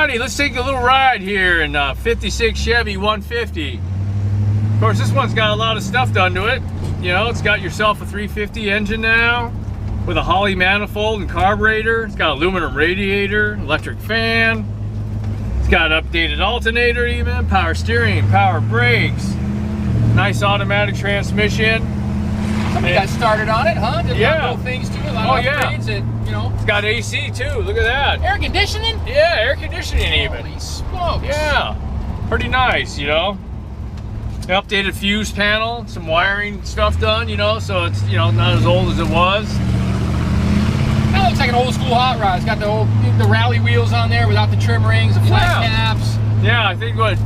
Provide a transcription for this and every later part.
everybody, let's take a little ride here in 56 Chevy 150. Of course, this one's got a lot of stuff done to it. You know, it's got yourself a 350 engine now with a Holley manifold and carburetor. It's got aluminum radiator, electric fan. It's got an updated alternator even, power steering, power brakes. Nice automatic transmission. Somebody got started on it, huh? Did a lot of little things to it, a lot of upgrades that, you know. It's got AC too, look at that. Air conditioning? Yeah, air conditioning even. Holy smokes. Yeah, pretty nice, you know. An updated fuse panel, some wiring stuff done, you know, so it's, you know, not as old as it was. That looks like an old school hot rod. It's got the Rally wheels on there without the trim rings, the flat caps. Yeah, I think what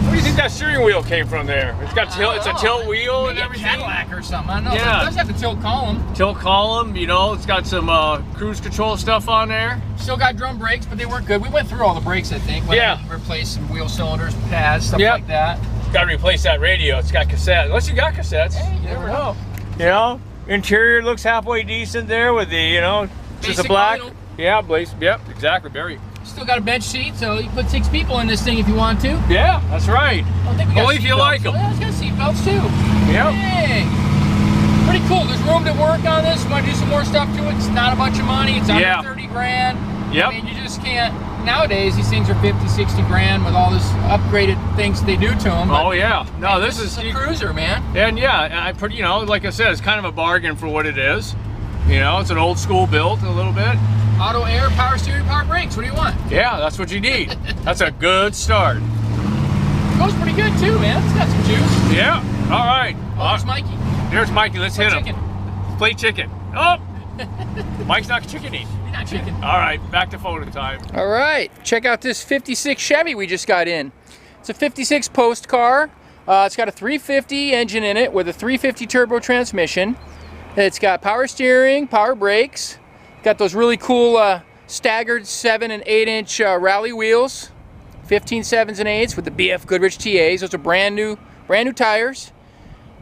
do you think that steering wheel came from there? It's got it's a tilt wheel and everything. Cadillac or something. I don't know. Yeah. It does have the tilt column. Tilt column, you know. It's got some cruise control stuff on there. Still got drum brakes, but they weren't good. We went through all the brakes, I think. Yeah. Replaced some wheel cylinders, pads, stuff like that. Got to replace that radio. It's got cassette. Unless you got cassettes. Hey, you never know. You know, interior looks halfway decent there with the, you know, just a black. Vinyl. Yeah, blaze. Yep, exactly. Very. Still got a bench seat, so you can put 6 people in this thing if you want to. Yeah, that's right. I don't think we got only if you like them. Yeah, it's got seat belts too. Yep. Dang. Pretty cool. There's room to work on this. Want to do some more stuff to it? It's not a bunch of money. It's under 30 grand. Yep. I mean, you just can't. Nowadays, these things are 50, 60 grand with all this upgraded things they do to them. But, oh yeah. No, man, this is a cruiser, man. And yeah, you know, like I said, it's kind of a bargain for what it is. You know, it's an old school build a little bit. Auto air, power steering, power brakes. What do you want? Yeah, that's what you need. That's a good start. Goes pretty good too, man. It's got some juice. Yeah. All right. Oh, there's Mikey. There's Mikey. Let's hit him. Play chicken. Oh. Mike's not chickeny. You're not chicken. All right, back to photo time. All right, check out this 56 Chevy we just got in. It's a 56 post car. It's got a 350 engine in it with a 350 turbo transmission. It's got power steering, power brakes. Got those really cool staggered 7 and 8 inch Rally wheels. 15 7s and 8s with the BF Goodrich TAs. Those are brand new tires.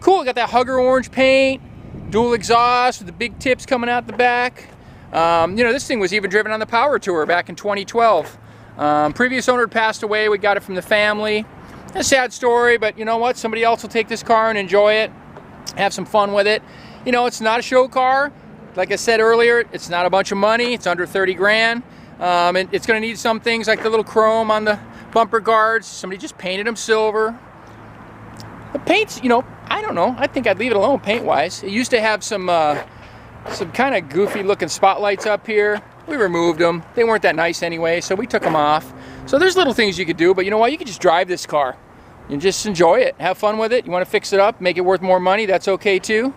Cool, got that Hugger orange paint. Dual exhaust with the big tips coming out the back. You know, this thing was even driven on the Power Tour back in 2012. Previous owner had passed away. We got it from the family. A sad story, but you know what? Somebody else will take this car and enjoy it, have some fun with it. You know, it's not a show car. Like I said earlier, it's not a bunch of money. It's under 30 grand. And it's going to need some things like the little chrome on the bumper guards. Somebody just painted them silver. The paint's, you know, I don't know. I think I'd leave it alone paint-wise. It used to have some kind of goofy-looking spotlights up here. We removed them. They weren't that nice anyway, so we took them off. So there's little things you could do, but you know what? You could just drive this car and just enjoy it. Have fun with it. You want to fix it up, make it worth more money, that's okay too.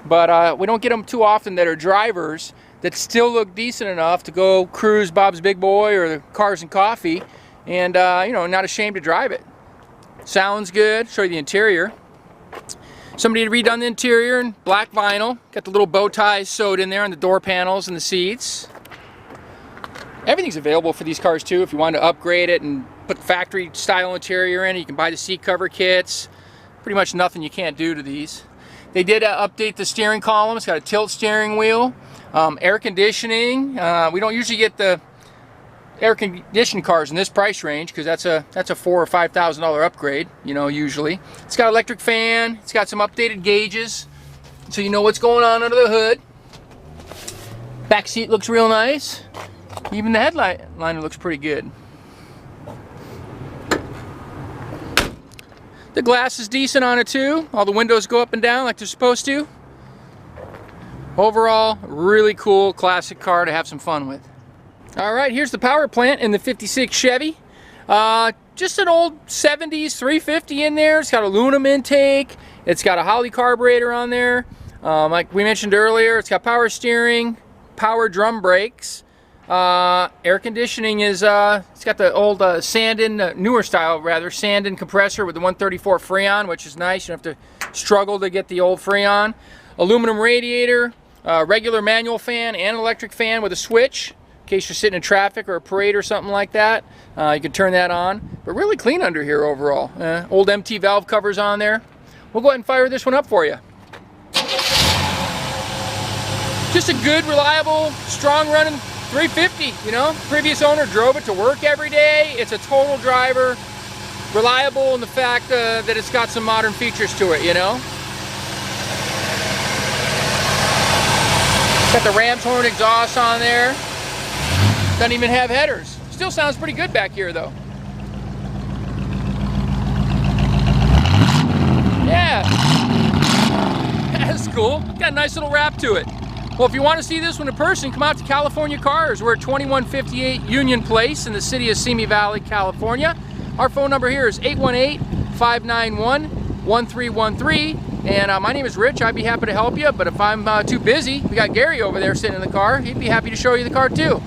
But we don't get them too often that are drivers that still look decent enough to go cruise Bob's Big Boy or the Cars and Coffee and, you know, not ashamed to drive it. Sounds good. Show you the interior. Somebody had redone the interior in black vinyl. Got the little bow ties sewed in there on the door panels and the seats. Everything's available for these cars too. If you want to upgrade it and put factory style interior in it, you can buy the seat cover kits. Pretty much nothing you can't do to these. They did update the steering column. It's got a tilt steering wheel, air conditioning. We don't usually get the air conditioned cars in this price range because that's a $4,000 or $5,000 upgrade. You know, usually. It's got electric fan. It's got some updated gauges, so you know what's going on under the hood. Back seat looks real nice. Even the headliner looks pretty good. The glass is decent on it too. All the windows go up and down like they're supposed to. Overall, really cool classic car to have some fun with. All right, here's the power plant in the 56 Chevy. Just an old 70s 350 in there. It's got aluminum intake. It's got a Holley carburetor on there. Like we mentioned earlier, it's got power steering, power drum brakes. Air conditioning is, it's got the old Sandin, newer style rather, Sandin compressor with the 134 Freon, which is nice. You don't have to struggle to get the old Freon. Aluminum radiator, regular manual fan and electric fan with a switch. In case you're sitting in traffic or a parade or something like that, you can turn that on. But really clean under here overall. Old MT valve covers on there. We'll go ahead and fire this one up for you. Just a good, reliable, strong running 350, you know, previous owner drove it to work every day. It's a total driver, reliable in the fact that it's got some modern features to it, you know. Got the ram's horn exhaust on there. Doesn't even have headers. Still sounds pretty good back here though. Yeah. That's cool. Got a nice little wrap to it. Well, if you want to see this one in person, come out to California Cars. We're at 2158 Union Place in the city of Simi Valley, California. Our phone number here is 818-591-1313. And my name is Rich. I'd be happy to help you, but if I'm too busy, we got Gary over there sitting in the car. He'd be happy to show you the car too.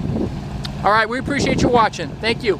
All right, we appreciate you watching. Thank you.